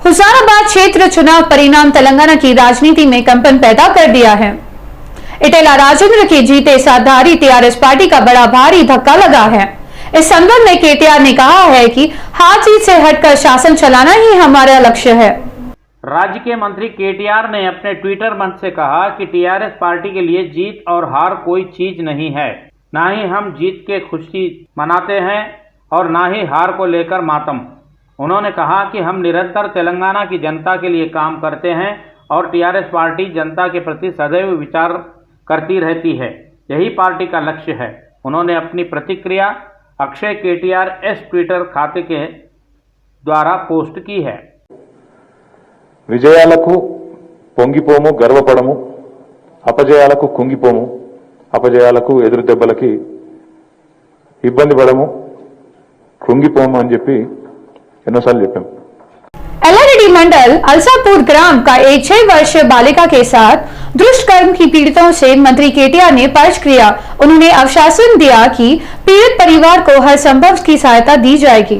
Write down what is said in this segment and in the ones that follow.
हुजाराबाद क्षेत्र चुनाव परिणाम तेलंगाना की राजनीति में कंपन पैदा कर दिया है। इटेला राजेंद्र की जीते साधारी टीआरएस पार्टी का बड़ा भारी धक्का लगा है। इस संदर्भ में केटीआर ने कहा है कि हार जीत से हटकर शासन चलाना ही हमारा लक्ष्य है। राज्य के मंत्री केटीआर ने अपने ट्विटर मंच से कहा कि टीआरएस पार्टी के लिए जीत और हार कोई चीज नहीं है, ना ही हम जीत के खुशी मनाते हैं और ना ही हार को लेकर मातम। उन्होंने कहा कि हम निरंतर तेलंगाना की जनता के लिए काम करते हैं और टीआरएस पार्टी जनता के प्रति सदैव विचार करती रहती है, यही पार्टी का लक्ष्य है। उन्होंने अपनी प्रतिक्रिया अक्षय केटीआर एस ट्विटर खाते के द्वारा पोस्ट की है। విజయాలకు పొంగిపోము గర్వపడము, అపజయాలకు కుంగిపోము, అపజయాలకు ఎదురు దెబ్బలకి ఇబ్బంది పడము, కుంగిపోము అని చెప్పి ఎన్నోసార్లు చెప్పాం। एलआरडी मंडल अलसापुर ग्राम का एक 6 वर्षीय बालिका के साथ दुष्कर्म की पीड़ितों से मंत्री केटीआर ने पर्च किया। उन्होंने आश्वासन दिया कि पीड़ित परिवार को हर संभव की सहायता दी जाएगी।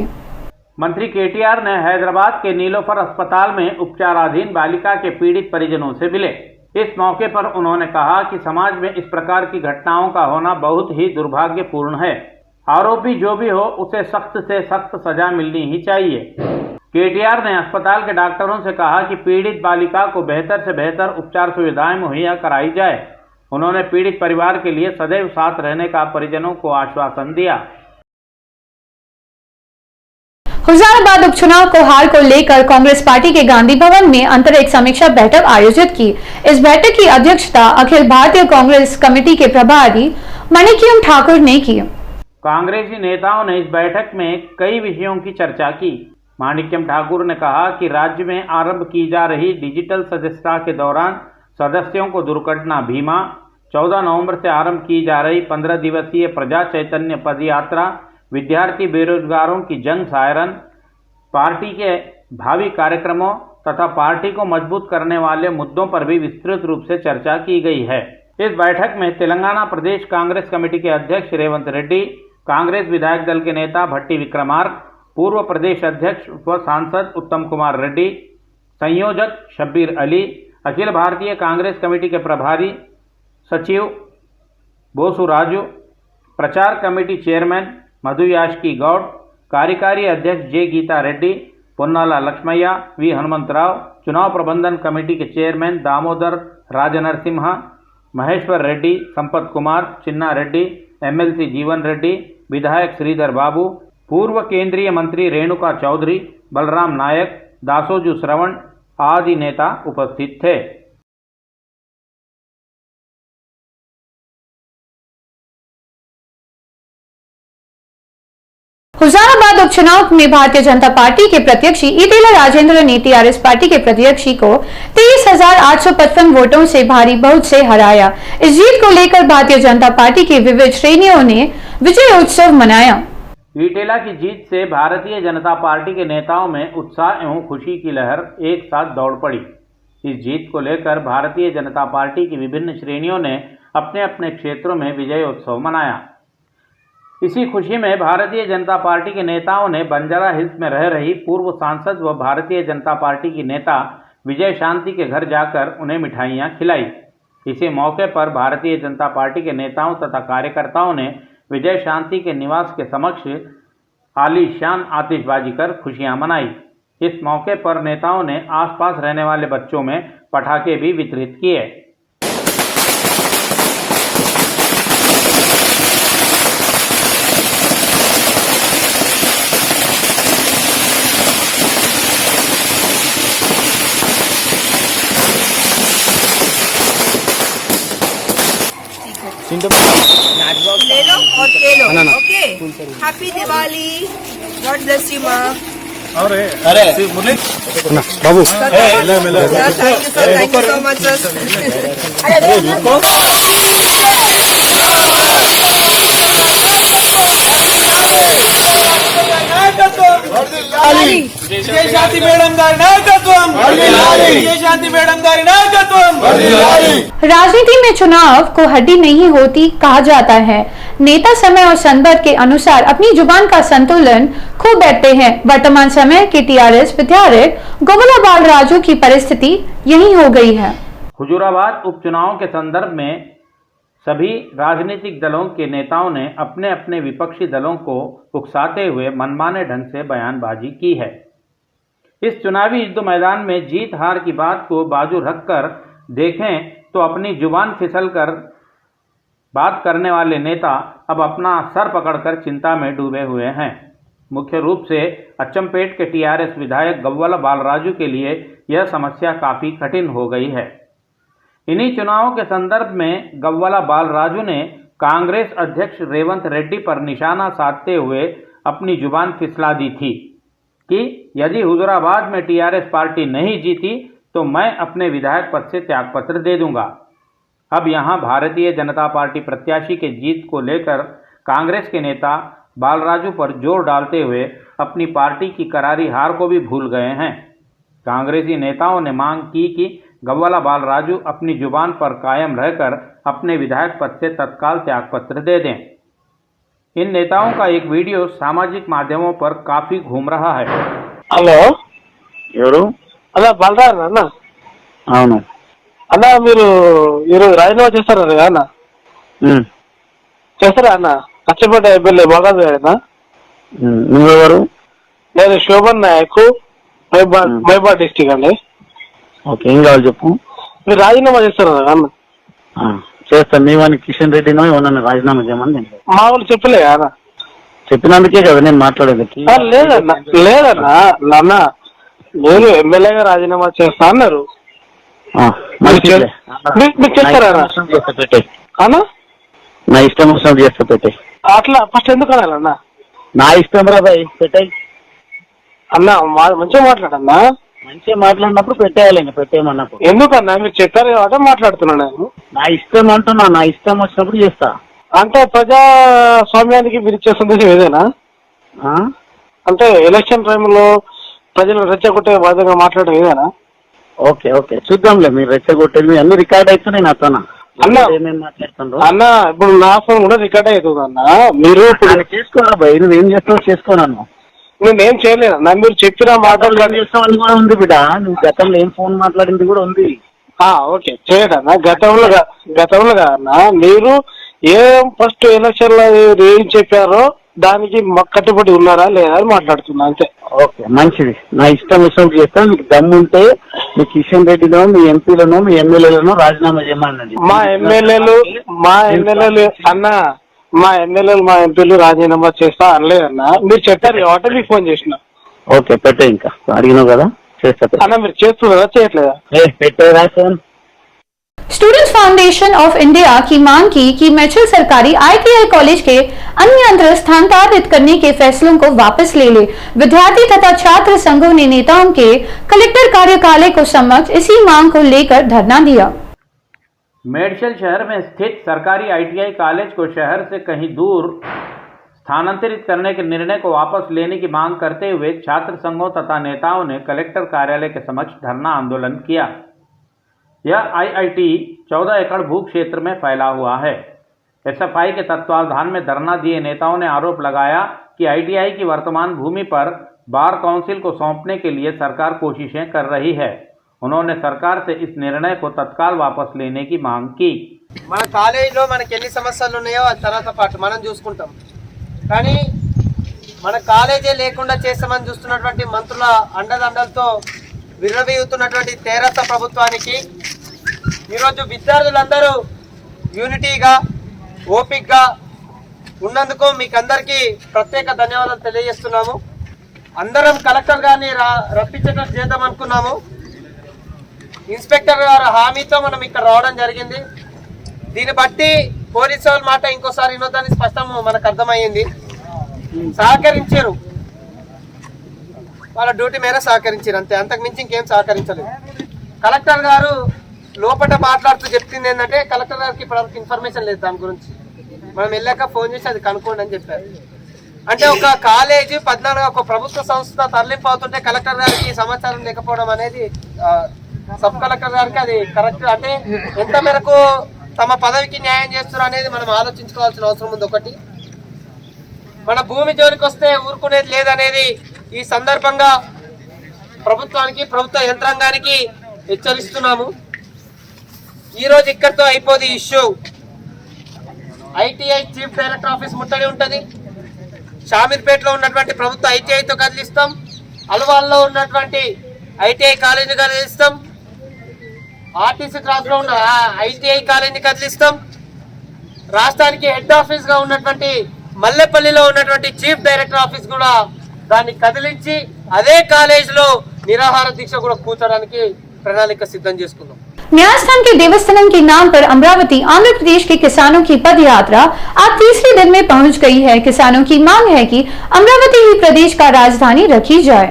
मंत्री केटीआर ने हैदराबाद के नीलोफर अस्पताल में उपचाराधीन बालिका के पीड़ित परिजनों से मिले। इस मौके पर उन्होंने कहा कि समाज में इस प्रकार की घटनाओं का होना बहुत ही दुर्भाग्यपूर्ण है। आरोपी जो भी हो उसे सख्त से सख्त सजा मिलनी ही चाहिए। केटीआर ने अस्पताल के डॉक्टरों से कहा कि पीड़ित बालिका को बेहतर से बेहतर उपचार सुविधाएं मुहैया कराई जाए। उन्होंने पीड़ित परिवार के लिए सदैव साथ रहने का परिजनों को आश्वासन दिया। हुजाराबाद उपचुनाव को हार को लेकर कांग्रेस पार्टी के गांधी भवन में अंतरिक्ष समीक्षा बैठक आयोजित की। इस बैठक की अध्यक्षता अखिल भारतीय कांग्रेस कमेटी के प्रभारी माणिक्यम ठाकुर ने की। कांग्रेसी नेताओं ने इस बैठक में कई विषयों की चर्चा की। माणिक्यम ठाकुर ने कहा कि राज्य में आरंभ की जा रही डिजिटल सदस्यता के दौरान सदस्यों को दुर्घटना बीमा, 14 नवंबर से आरंभ की जा रही 15 दिवसीय प्रजा चैतन्य पद यात्रा, विद्यार्थी बेरोजगारों की जंग सायरन, पार्टी के भावी कार्यक्रमों तथा पार्टी को मजबूत करने वाले मुद्दों पर भी विस्तृत रूप से चर्चा की गई है। इस बैठक में तेलंगाना प्रदेश कांग्रेस कमेटी के अध्यक्ष रेवंत रेड्डी, कांग्रेस विधायक दल के नेता भट्टी विक्रमार्क, पूर्व प्रदेश अध्यक्ष व सांसद उत्तम कुमार रेड्डी, संयोजक शब्बीर अली, अखिल भारतीय कांग्रेस कमेटी के प्रभारी सचिव बोसु राजू, प्रचार कमेटी चेयरमैन मधु याशकी गौड़, कार्यकारी अध्यक्ष जे गीता रेड्डी, पुन्नाला लक्ष्मయ్య, वी हनुमंतराव, चुनाव प्रबंधन कमेटी के चेयरमैन दामोदर राजनरसिंह, महेश्वर रेड्डी, संपत कुमार, चिन्ना रेड्डी, एमएलसी जीवन रेड्डी, विधायक श्रीधर बाबू, पूर्व केंद्रीय मंत्री रेणुका चौधरी, बलराम नायक, दासोजू श्रवण आदि नेता उपस्थित थे। हुजाराबाद उपचुनाव में भारतीय जनता पार्टी के प्रत्याशी इटेला राजेंद्र ने टीआरएस पार्टी के प्रत्याशी को 23,855 वोटों से भारी बहुत से हराया। इस जीत को लेकर भारतीय जनता पार्टी की विविध श्रेणियों ने विजय उत्सव मनाया। इटेला की जीत से भारतीय जनता पार्टी के नेताओं में उत्साह एवं खुशी की लहर एक साथ दौड़ पड़ी। इस जीत को लेकर भारतीय जनता पार्टी की विभिन्न श्रेणियों ने अपने अपने क्षेत्रों में विजय उत्सव मनाया। इसी खुशी में भारतीय जनता पार्टी के नेताओं ने बंजारा हिल्स में रह रही पूर्व सांसद व भारतीय जनता पार्टी की नेता विजय शांति के घर जाकर उन्हें मिठाइयां खिलाई। इसी मौके पर भारतीय जनता पार्टी के नेताओं तथा कार्यकर्ताओं ने विजय शांति के निवास के समक्ष आलीशान आतिशबाजी कर खुशियां मनाई। इस मौके पर नेताओं ने आसपास रहने वाले बच्चों में पटाखे भी वितरित किए। ले लो और के लो। Okay, happy Diwali, god bless you माँ। अरे Murali Babu thank you so much Shanthi madam గారి నాయకత్వం, శాంతి మేడం గారి నాయకత్వం। राजनीति में चुनाव को हड्डी नहीं होती कहा जाता है, नेता समय और संदर्भ के अनुसार अपनी जुबान का संतुलन खो बैठते हैं। वर्तमान समय के टीआरएस विधायक गोवला बाल राजू की परिस्थिति यही हो गई है। हुजूराबाद उपचुनाव के संदर्भ में सभी राजनीतिक दलों के नेताओं ने अपने अपने विपक्षी दलों को उकसाते हुए मनमाने ढंग से बयानबाजी की है। इस चुनावी युद्ध मैदान में जीत हार की बात को बाजू रखकर देखें तो अपनी जुबान फिसल कर बात करने वाले नेता अब अपना सर पकड़कर चिंता में डूबे हुए हैं। मुख्य रूप से अच्चमपेट के टीआरएस विधायक गव्वाला बालराजू के लिए यह समस्या काफ़ी कठिन हो गई है। इन्हीं चुनावों के संदर्भ में गव्वाला बालराजू ने कांग्रेस अध्यक्ष रेवंत रेड्डी पर निशाना साधते हुए अपनी जुबान फिसला दी थी कि यदि हुजूराबाद में टीआरएस पार्टी नहीं जीती तो मैं अपने विधायक पद से त्यागपत्र दे दूंगा। अब यहां भारतीय जनता पार्टी प्रत्याशी के जीत को लेकर कांग्रेस के नेता बालराजू पर जोर डालते हुए अपनी पार्टी की करारी हार को भी भूल गए हैं। कांग्रेसी नेताओं ने मांग की कि गव्वाला बालराजू अपनी जुबान पर कायम रहकर अपने विधायक पद से तत्काल त्यागपत्र दे दें। इन नेताओं का एक वीडियो सामाजिक माध्यमों पर काफी घूम रहा है। హలో ఎవరు? అన్నా బలరాజు అన్న అవును. అన్న మీరు ఈరోజు రాజీనామా చేస్తారా అన్న? చేస్తారా అన్న? అచ్చంపేట ఎమ్మెల్యే బలరాజు గారేనా? నువ్వెవరు? నేను శోభన్ నాయక్ మైబాద్ డిస్టిక్ అండి. ఓకే, ఏం కావాలి చెప్పు. మీరు రాజీనామా చేస్తారా అన్న? చేస్తాను. నీవాని కిషన్ రెడ్డినో ఏమన్నా రాజీనామా చేయమని నేను మా వాళ్ళు చెప్పలే అన్న. చెప్పినందుకే కదా నేను మాట్లాడేది. లేదన్నా లేదన్నా అన్న, నేను ఎమ్మెల్యేగా రాజీనామా చేస్తా అన్నారు. మీరు చేస్తారా పెట్టే అన్న? నా ఇష్టం వచ్చినప్పుడు చేస్తా పెట్టే. అట్లా ఫస్ట్ ఎందుకు అనాలన్నా? నా ఇష్టం రా భయ్, పెట్టాయి అన్న. మంచిగా మాట్లాడన్నా. మంచిగా మాట్లాడినప్పుడు పెట్టేయాలి, ఇంకా పెట్టేయమన్నప్పుడు. ఎందుకన్నా? మీరు చెప్పారు కాబట్టి మాట్లాడుతున్నా నేను. నా ఇష్టం అంటున్నా, నా ఇష్టం వచ్చినప్పుడు చేస్తా. అంటే ప్రజాస్వామ్యానికి విరిచే సందేశం ఏదైనా? అంటే ఎలక్షన్ టైంలో ప్రజలు రెచ్చగొట్టే విధంగా మాట్లాడడం ఏదైనా? ఓకే ఓకే, చూద్దాంలే. మీరు రెచ్చగొట్టేది అన్ని రికార్డ్ అవుతున్నాయి నాతో. అన్న ఏమేమి మాట్లాడుతుండ్రు అన్న, ఇప్పుడు నా ఫోన్ కూడా రికార్డ్ అవుతుంది అన్న. మీరు చేసుకోరా భయ్, నువ్వేం చేస్తావు చేసుకోను. నేనేం చేయలేదన్నా. మీరు చెప్పిన మాటలు ఏం చేస్తావని కూడా ఉంది బిడ్డ. నువ్వు గతంలో ఏం ఫోన్ మాట్లాడింది కూడా ఉంది. ఓకే చేయడన్నా. గతంలో అన్న మీరు ఏం ఫస్ట్ ఎలక్షన్ లో ఏం చెప్పారో దానికి కట్టుబడి ఉన్నారా లేదా అని మాట్లాడుతున్నా అంతే. ఓకే, మంచిది. నా ఇష్టం వచ్చినప్పుడు చేస్తాను. మీకు దమ్ము ఉంటే మీ కిషన్ రెడ్డిలో, మీ ఎంపీలను, మీ ఎమ్మెల్యేలను రాజీనామా చేయమనండి. మా ఎమ్మెల్యేలు అన్న, మా ఎమ్మెల్యేలు మా ఎంపీలు రాజీనామా చేస్తా అనలేదన్నా. మీరు చెప్పారు కాబట్టి మీకు ఫోన్ చేసిన. ఓకే పెట్టే, ఇంకా అడిగినావు కదా చేస్తా. అన్న మీరు చేస్తున్నారా చేయట్లేదా? పెట్టేరా phone. Students foundation of India की मांग की कि मैचल सरकारी ITI कॉलेज के अन्य यंत्र स्थानांतरित करने के फैसलों को वापस ले ले। विद्यार्थी तथा छात्र संघों ने नेताओं के कलेक्टर कार्यालय को समक्ष इसी मांग को लेकर धरना दिया। मेडशल शहर में स्थित सरकारी ITI कॉलेज को शहर से कहीं दूर स्थानांतरित करने के निर्णय को वापस लेने की मांग करते हुए छात्र संघों तथा नेताओं ने कलेक्टर कार्यालय के समक्ष धरना आंदोलन किया। यह IIT 14 एकड़ भू क्षेत्र में फैला हुआ है। SFI के तत्वावधान में धरना दिए नेताओं ने आरोप लगाया कि ITI की वर्तमान भूमि पर बार काउंसिल को सौंपने के लिए सरकार कोशिशें कर रही है। उन्होंने सरकार से इस निर्णय को तत्काल वापस लेने की मांग की। మన కాలేజీలో మనకి ఎన్ని సమస్యలు ఉన్నాయో అది తర్వాత పాటు మనం చూసుకుంటాం. కానీ మన కాలేజీ లేకుండా చేస్తామని చూస్తున్నటువంటి మంత్రుల అండదండలతో విర్రవీగుతున్నటువంటి తెరాస ప్రభుత్వానికి ఈరోజు విద్యార్థులందరూ యూనిటీగా ఓపిక్గా ఉన్నందుకు మీకు అందరికీ ప్రత్యేక ధన్యవాదాలు తెలియజేస్తున్నాము. అందరం కలెక్టర్ గారిని రప్పించేటట్టు చేద్దాం అనుకున్నాము. ఇన్స్పెక్టర్ గారు హామీతో మనం ఇక్కడ రావడం జరిగింది. దీన్ని బట్టి పోలీసు వాళ్ళ మాట ఇంకోసారి వినొద్దని స్పష్టం మనకు అర్థమయ్యింది. సహకరించారు, వాళ్ళ డ్యూటీ మేర సహకరించారు అంతే, అంతకు మించి ఇంకేం సహకరించలేదు. కలెక్టర్ గారు లోపల మాట్లాడుతూ చెప్పింది ఏంటంటే కలెక్టర్ గారికి ఇప్పటివరకు ఇన్ఫర్మేషన్ లేదు దాని గురించి. మనం వెళ్ళాక ఫోన్ చేసి అది కనుక్కోండి అని చెప్పారు. అంటే ఒక కాలేజీ 14 ఒక ప్రభుత్వ సంస్థ తరలింపు అవుతుంటే కలెక్టర్ గారికి సమాచారం లేకపోవడం అనేది సబ్ కలెక్టర్ గారికి అది కరెక్ట్. అంటే ఎంత మేరకు తమ పదవికి న్యాయం చేస్తున్నారు అనేది మనం ఆలోచించుకోవాల్సిన అవసరం ఉంది. ఒకటి, మన భూమి జోలికి వస్తే ఊరుకునేది లేదనేది ఈ సందర్భంగా ప్రభుత్వానికి, ప్రభుత్వ యంత్రాంగానికి హెచ్చరిస్తున్నాము. ఈరోజు ఇక్కడితో అయిపోదు issue. ITI chief director office ముట్టడి ఉంటుంది. షామీర్పేటలో ఉన్నటువంటి ప్రభుత్వ ఐటీఐతో కదిలిస్తాం. అల్వాల్లో ఉన్నటువంటి ఐటీఐ కాలేజీని కదిలిస్తాం. ఆర్టీసీ క్రాస్ లో ఉన్న ఐటీఐ కాలేజీని కదిలిస్తాం. రాష్ట్రానికి హెడ్ ఆఫీస్ గా ఉన్నటువంటి మల్లెపల్లిలో ఉన్నటువంటి చీఫ్ డైరెక్టర్ ఆఫీస్ కూడా దాన్ని కదిలించి అదే కాలేజీలో నిరాహార దీక్ష కూడా కూర్చోడానికి ప్రణాళిక సిద్ధం చేసుకున్నాం. न्यायस्थान के देवस्थानम के नाम पर अमरावती आंध्र प्रदेश के किसानों की पद यात्रा आज तीसरे दिन में पहुंच गई है। किसानों की मांग है कि अमरावती ही प्रदेश का राजधानी रखी जाए।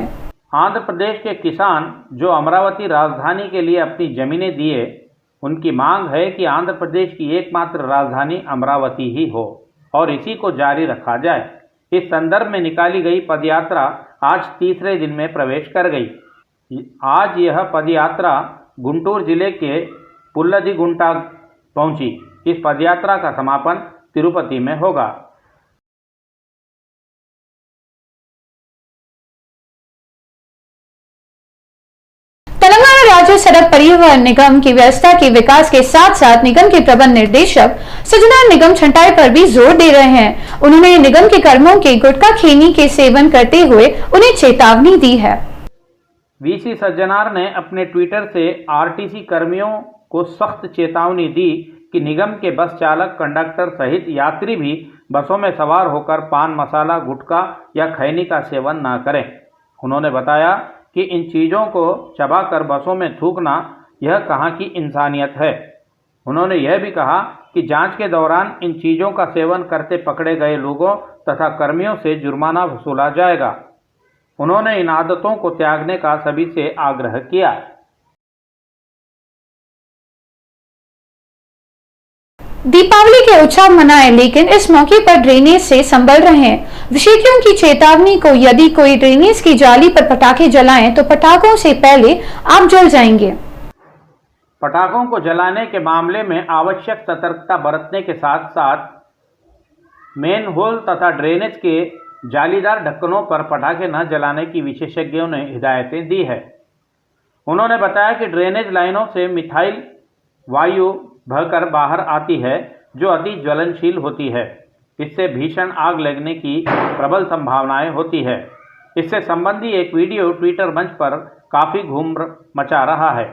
आंध्र प्रदेश के किसान जो अमरावती राजधानी के लिए अपनी जमीनें दिए, उनकी मांग है कि आंध्र प्रदेश की एकमात्र राजधानी अमरावती ही हो और इसी को जारी रखा जाए। इस संदर्भ में निकाली गई पदयात्रा आज तीसरे दिन में प्रवेश कर गई। आज यह पदयात्रा गुंटूर जिले के पुल्लदीगुंटा पहुंची। इस पदयात्रा का समापन तिरुपति में होगा। तेलंगाना राज्य सड़क परिवहन निगम की व्यवस्था के विकास के साथ साथ निगम के प्रबंध निर्देशक सज्जनार निगम छंटाई पर भी जोर दे रहे हैं। उन्होंने निगम के कर्मियों के गुटखा खैनी के सेवन करते हुए उन्हें चेतावनी दी है। वीसी सज्जनार ने अपने ट्विटर से आरटीसी कर्मियों को सख्त चेतावनी दी कि निगम के बस चालक, कंडक्टर सहित यात्री भी बसों में सवार होकर पान मसाला, गुटखा या खैनी का सेवन न करें। उन्होंने बताया कि इन चीज़ों को चबाकर बसों में थूकना यह कहाँ की इंसानियत है। उन्होंने यह भी कहा कि जांच के दौरान इन चीज़ों का सेवन करते पकड़े गए लोगों तथा कर्मियों से जुर्माना वसूला जाएगा। उन्होंने इन आदतों को त्यागने का सभी से आग्रह किया। दीपावली के उत्सव मनाएं, लेकिन इस मौके पर ड्रेनेज से संभल रहें। विशेषज्ञों की चेतावनी को, यदि कोई ड्रेनेज की जाली पर पटाखे जलाएं तो पटाखों से पहले आप जल जाएंगे। पटाखों को जलाने के मामले में आवश्यक सतर्कता बरतने के साथ साथ मेन होल तथा ड्रेनेज के जालीदार ढक्कनों पर पटाखे न जलाने की विशेषज्ञों ने हिदायतें दी है। उन्होंने बताया कि ड्रेनेज लाइनों से मिथाइल वायु बहकर बाहर आती है जो अति ज्वलनशील होती है। इससे भीषण आग लगने की प्रबल संभावनाएं होती है। इससे संबंधी एक वीडियो ट्विटर मंच पर काफी धूम मचा रहा है।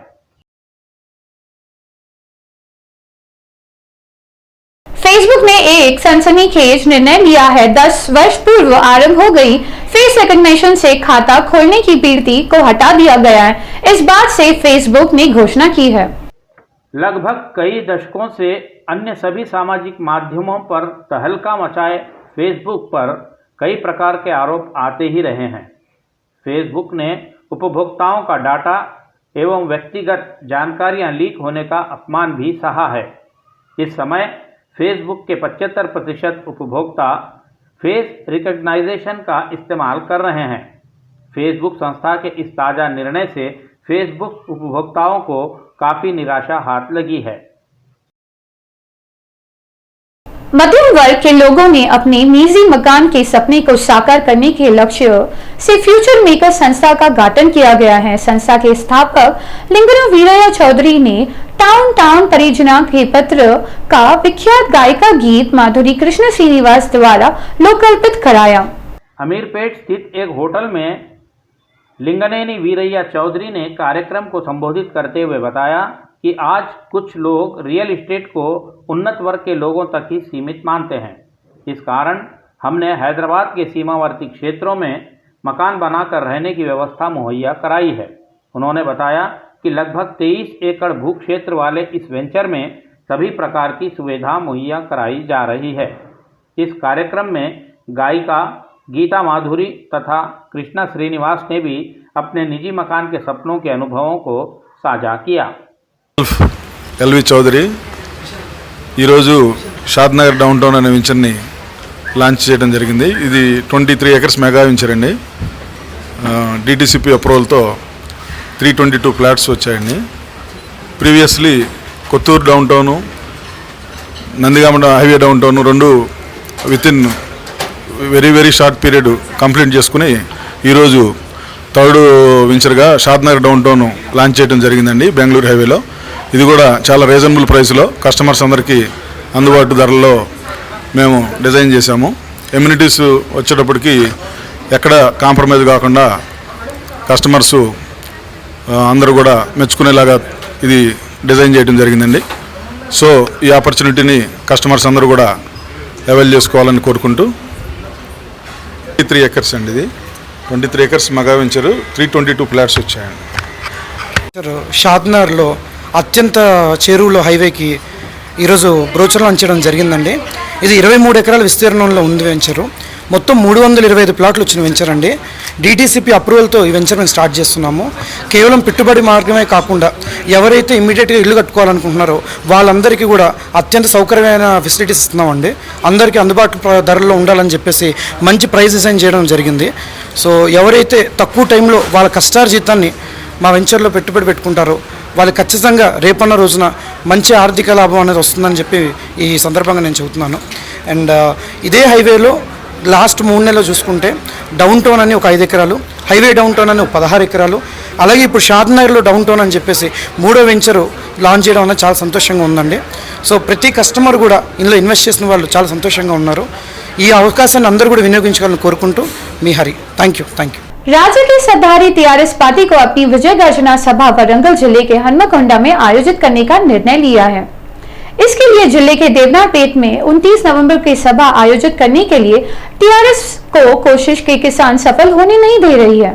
फेसबुक ने एक सनसनीखेज निर्णय लिया है। 10 वर्ष पूर्व आरंभ हो गई फेस रिकॉग्निशन से खाता खोलने की पीड़िती को हटा दिया गया है। इस बात से फेसबुक ने घोषणा की है। लगभग कई दशकों से अन्य सभी सामाजिक माध्यमों पर तहलका मचाए फेसबुक पर कई प्रकार के आरोप आते ही रहे हैं। फेसबुक ने उपभोक्ताओं का डाटा एवं व्यक्तिगत जानकारियां लीक होने का अपमान भी सहा है। इस समय फेसबुक के 75% उपभोक्ता फेस रिकॉग्नाइजेशन का इस्तेमाल कर रहे हैं। फेसबुक संस्था के इस ताज़ा निर्णय से फेसबुक उपभोक्ताओं को काफ़ी निराशा हाथ लगी है। मध्यम वर्ग के लोगों ने अपने निजी मकान के सपने को साकार करने के लक्ष्य से फ्यूचर मेकर संस्था का गठन किया गया है। संस्था के स्थापक लिंगरू वीरయ్య चौधरी ने टाउन परियोजना के पत्र का विख्यात गायिका गीत माधुरी कृष्ण श्रीनिवास द्वारा लोकार्पित कराया। अमीरपेट स्थित एक होटल में लिंगनेनी वीरయ్య चौधरी ने कार्यक्रम को संबोधित करते हुए बताया कि आज कुछ लोग रियल एस्टेट को उन्नत वर्ग के लोगों तक ही सीमित मानते हैं। इस कारण हमने हैदराबाद के सीमावर्ती क्षेत्रों में मकान बनाकर रहने की व्यवस्था मुहैया कराई है। उन्होंने बताया कि लगभग 23 एकड़ भू क्षेत्र वाले इस वेंचर में सभी प्रकार की सुविधा मुहैया कराई जा रही है। इस कार्यक्रम में गायिका गीता माधुरी तथा कृष्णा श्रीनिवास ने भी अपने निजी मकान के सपनों के अनुभवों को साझा किया। ఎల్వి చౌదరి ఈరోజు షాద్ నగర్ డౌన్ టౌన్ అనే వెంచర్ని లాంచ్ చేయడం జరిగింది. ఇది 23 ఎకర్స్ మెగా వెంచర్ అండి. డిటిసిపి అప్రూవల్తో 322 ఫ్లాట్స్ వచ్చాయండి. Previously Kothur down town, Nandigama highway down town రెండు within very short period complete చేసుకుని ఈరోజు థర్డ్ వెంచర్గా షాద్నగర్ డౌన్ టౌన్ లాంచ్ చేయడం జరిగిందండి బెంగళూరు హైవేలో. ఇది కూడా చాలా రీజనబుల్ ప్రైస్లో కస్టమర్స్ అందరికీ అందుబాటు ధరల్లో మేము డిజైన్ చేశాము. ఎమ్యూనిటీస్ వచ్చేటప్పటికి ఎక్కడ కాంప్రమైజ్ కాకుండా కస్టమర్సు అందరూ కూడా మెచ్చుకునేలాగా ఇది డిజైన్ చేయడం జరిగిందండి. సో ఈ ఆపర్చునిటీని కస్టమర్స్ అందరూ కూడా అవైల్ చేసుకోవాలని కోరుకుంటూ 23 acres అండి, ఇది 23 acres మెగా వెంచరు, 322 ఫ్లాట్స్ వచ్చాయండి. షాద్నగర్లో అత్యంత చేరువలో హైవేకి ఈరోజు బ్రోచర్ లాంచ్ చేయడం జరిగిందండి. ఇది 23 ఎకరాల విస్తీర్ణంలో ఉంది వెంచరు. మొత్తం 325 ప్లాట్లు వచ్చిన వెంచర్ అండి. DTCP అప్రూవల్తో ఈ వెంచర్ మేము స్టార్ట్ చేస్తున్నాము. కేవలం పెట్టుబడి మార్గమే కాకుండా ఎవరైతే ఇమ్మీడియట్గా ఇల్లు కట్టుకోవాలనుకుంటున్నారో వాళ్ళందరికీ కూడా అత్యంత సౌకర్యమైన ఫెసిలిటీస్ ఇస్తున్నామండి. అందరికీ అందుబాటు ధరల్లో ఉండాలని చెప్పేసి మంచి ప్రైస్ డిజైన్ చేయడం జరిగింది. సో ఎవరైతే తక్కువ టైంలో వాళ్ళ కష్టార్జితాన్ని మా వెంచర్లో పెట్టుబడి పెట్టుకుంటారో వాళ్ళు ఖచ్చితంగా రేపన్న రోజున మంచి ఆర్థిక లాభం అనేది వస్తుందని చెప్పి ఈ సందర్భంగా నేను చెబుతున్నాను. అండ్ ఇదే హైవేలో లాస్ట్ 3 నెలలు చూసుకుంటే డౌన్ టౌన్ అని ఒక 5 ఎకరాలు, హైవే డౌన్ టౌన్ అని ఒక 16 ఎకరాలు, అలాగే ఇప్పుడు షాద్నగర్లో డౌన్ టౌన్ అని చెప్పేసి 3వ వెంచరు లాంచ్ చేయడం అనేది చాలా సంతోషంగా ఉందండి. సో ప్రతి కస్టమర్ కూడా ఇందులో ఇన్వెస్ట్ చేసిన వాళ్ళు చాలా సంతోషంగా ఉన్నారు. ఈ అవకాశాన్ని అందరూ కూడా వినియోగించాలని కోరుకుంటూ మీ హరి. Thank you. राज्य की सत्ताधारी टीआरएस पार्टी को अपनी विजय गर्जना सभा वरंगल जिले के हनुमकोंडा में आयोजित करने का निर्णय लिया है। इसके लिए जिले के देवनापेट में 29 नवंबर की सभा आयोजित करने के लिए टीआरएस को कोशिश के किसान सफल होने नहीं दे रही है।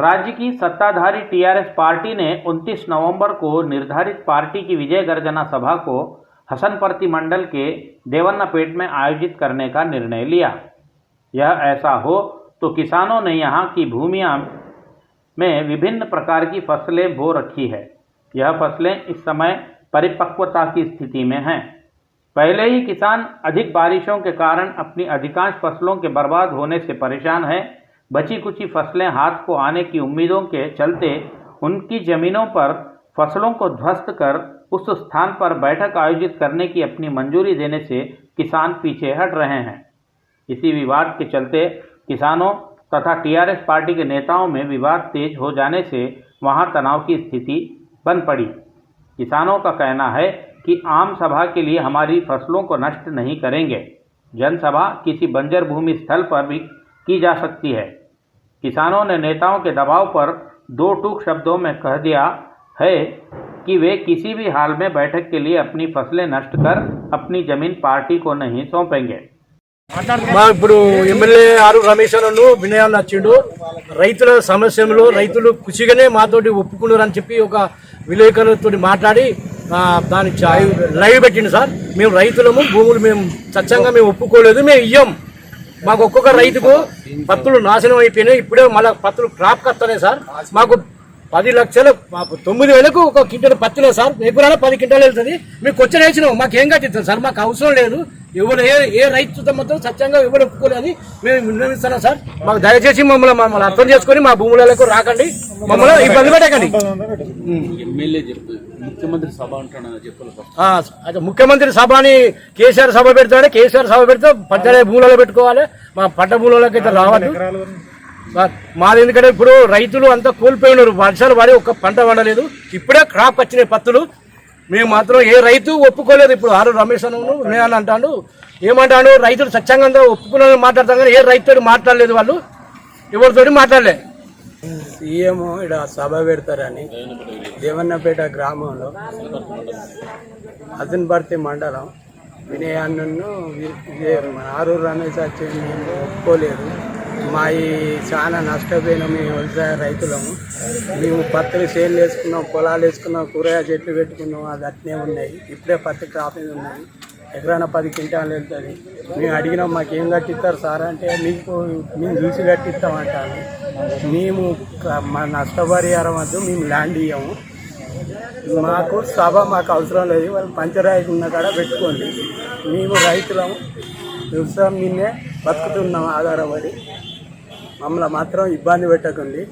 राज्य की सत्ताधारी टीआरएस पार्टी ने 29 नवंबर को निर्धारित पार्टी की विजय गर्जना सभा को हसनपर्ती मंडल के देवनापेट में आयोजित करने का निर्णय लिया। यह ऐसा हो तो किसानों ने यहाँ की भूमियाँ में विभिन्न प्रकार की फसलें बो रखी है। यह फसलें इस समय परिपक्वता की स्थिति में हैं। पहले ही किसान अधिक बारिशों के कारण अपनी अधिकांश फसलों के बर्बाद होने से परेशान है। बची कुची फसलें हाथ को आने की उम्मीदों के चलते उनकी जमीनों पर फसलों को ध्वस्त कर उस स्थान पर बैठक आयोजित करने की अपनी मंजूरी देने से किसान पीछे हट रहे हैं। इसी विवाद के चलते किसानों तथा टीआरएस पार्टी के नेताओं में विवाद तेज हो जाने से वहां तनाव की स्थिति बन पड़ी। किसानों का कहना है कि आम सभा के लिए हमारी फसलों को नष्ट नहीं करेंगे। जनसभा किसी बंजर भूमि स्थल पर भी की जा सकती है। किसानों ने नेताओं के दबाव पर 2 टूक शब्दों में कह दिया है कि वे किसी भी हाल में बैठक के लिए अपनी फसलें नष्ट कर अपनी जमीन पार्टी को नहीं सौंपेंगे। మా ఇప్పుడు ఎమ్మెల్యే ఆరు రమేష్ అన్నను వినయాన్ని వచ్చిండు. రైతుల సమస్యలు రైతులు ఖుషిగానే మాతోటి ఒప్పుకున్నారని చెప్పి ఒక విలేకరులతో మాట్లాడి దానికి లైవ్ పెట్టిండు. సార్ మేము రైతులము, భూములు మేము స్వచ్ఛంగా మేము ఒప్పుకోలేదు, మేము ఇయ్యం. మాకు ఒక్కొక్క రైతుకు పత్తులు నాశనం అయిపోయినాయి. ఇప్పుడే మళ్ళీ పత్తులు క్రాప్ కత్తనే సార్. మాకు 10 లక్షలు 9,000కు ఒక క్వింటల్ పత్తిలే సార్. ఎగురాల 10 క్వింటాలు వెళ్తుంది. మీకు క్వశ్చన్ వేసినాం, మాకేం కట్టిస్తాం సార్, మాకు అవసరం లేదు. ఎవరు ఏ రైతు మొత్తం స్వచ్ఛంగా ఎవరు ఒప్పుకోలేదు మేము విన్నవిస్తున్నాం సార్. మాకు దయచేసి మమ్మల్ని అర్థం చేసుకుని మా భూములకు రాకండి, మమ్మల్ని ఇబ్బంది పెట్టకండి. అదే ముఖ్యమంత్రి సభ అని కేసీఆర్ సభ పెడతాడే, కేసీఆర్ సభ పెడితే పంచాయతీ భూములలో పెట్టుకోవాలి, మా పంట భూములకి అయితే రావద్దు సార్. మాది ఎందుకంటే ఇప్పుడు రైతులు అంతా కోల్పోయి ఉన్నారు, వర్షాలు పడి ఒక్క పంట పండలేదు. ఇప్పుడే క్రాప్ వచ్చినాయి పత్తులు. మేము మాత్రం ఏ రైతు ఒప్పుకోలేదు. ఇప్పుడు ఆరు రమేష్ అను నేను అంటాడు, ఏమంటాడు, రైతులు స్వచ్ఛంగా ఒప్పుకున్నారని మాట్లాడతాం కానీ ఏ రైతుతో మాట్లాడలేదు, వాళ్ళు ఎవరితోటి మాట్లాడలే. సీఎం ఇక్కడ సభ పెడతారని దేవన్నపేట గ్రామంలో హసన్పర్తి మండలం వినయాన్నను ఆరు రమేష్ వచ్చి మేము ఒప్పుకోలేదు. మా చాలా నష్టపోయినాం మేము వ్యవసాయ రైతులము. మేము పత్తులు సేల్ వేసుకున్నాం, పొలాలు వేసుకున్నాం, కూరగాయ చెట్లు పెట్టుకున్నాం, అది అట్నే ఉన్నాయి. ఇప్పుడే పత్తి క్రాపింగ్ ఉన్నాయి, ఎకరాన 10 క్వింటాలు వెళ్తుంది. మేము అడిగినాం మాకేం కట్టిస్తారు సార్ అంటే మేము చూసి కట్టిస్తామంటాను. మేము మా నష్టపరిహారం వద్దు, మేము ల్యాండ్ ఇవ్వము, మాకు సభ మాకు అవసరం లేదు, వాళ్ళు పంచరాయికి ఉన్న కాడ పెట్టుకోండి. మేము రైతులము, వ్యవసాయం మీదే బతుకుతున్నాం ఆధారపడి, మమ్మల్ని మాత్రం ఇబ్బంది పెట్టకండి.